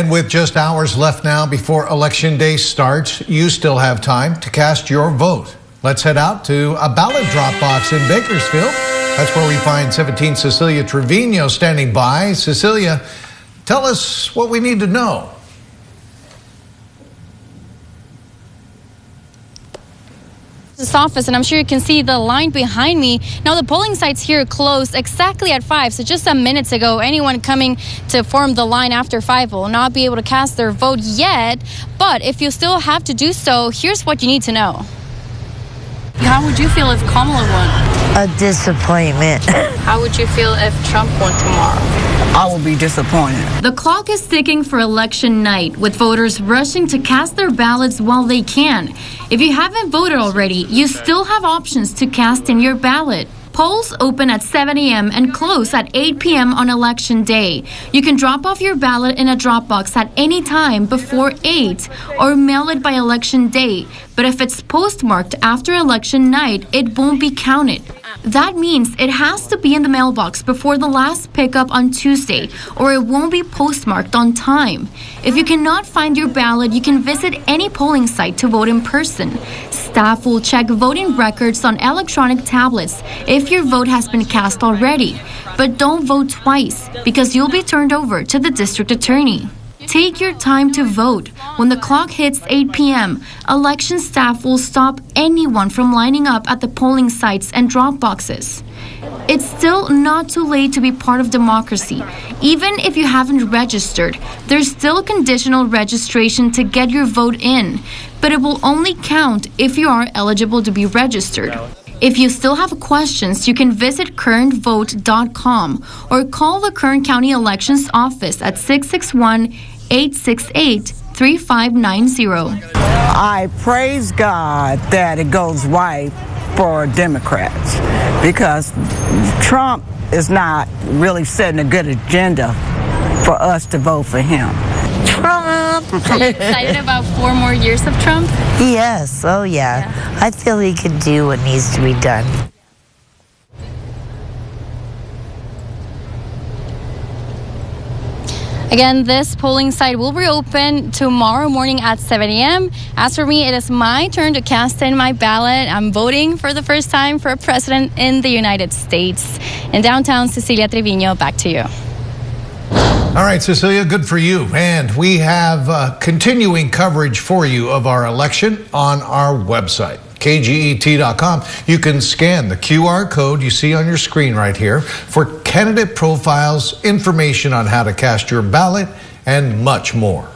And with just hours left now before Election Day starts, you still have time to cast your vote. Let's head out to a ballot drop box in Bakersfield. That's where we find 17 Cecilia Trevino standing by. Cecilia, tell us what we need to know. This office, and I'm sure you can see the line behind me. Now the polling sites here closed exactly at 5, so just some minutes ago. Anyone coming to form the line after 5 will not be able to cast their vote yet, but if you still have to do so, here's what you need to know. How would you feel if Kamala won? A disappointment. How would you feel if Trump won tomorrow? I will be disappointed. The clock is ticking for election night, with voters rushing to cast their ballots while they can. If you haven't voted already, you still have options to cast in your ballot. Polls open at 7 a.m. and close at 8 p.m. on Election Day. You can drop off your ballot in a drop box at any time before 8 or mail it by Election Day. But if it's postmarked after election night, it won't be counted. That means it has to be in the mailbox before the last pickup on Tuesday, or it won't be postmarked on time. If you cannot find your ballot, you can visit any polling site to vote in person. Staff will check voting records on electronic tablets if your vote has been cast already. But don't vote twice, because you'll be turned over to the district attorney. Take your time to vote. When the clock hits 8 p.m., election staff will stop anyone from lining up at the polling sites and drop boxes. It's still not too late to be part of democracy. Even if you haven't registered, there's still conditional registration to get your vote in, but it will only count if you are eligible to be registered. If you still have questions, you can visit currentvote.com or call the Kern County Elections Office at 661-868-3590. I praise God that it goes right for Democrats, because Trump is not really setting a good agenda for us to vote for him. Trump! Are you excited about 4 more years of Trump? Yes, oh yeah. I feel he can do what needs to be done. Again, this polling site will reopen tomorrow morning at 7 a.m. As for me, it is my turn to cast in my ballot. I'm voting for the first time for a president in the United States. In downtown, Cecilia Trevino, back to you. All right, Cecilia, good for you. And we have continuing coverage for you of our election on our website, kget.com. You can scan the QR code you see on your screen right here for candidate profiles, information on how to cast your ballot, and much more.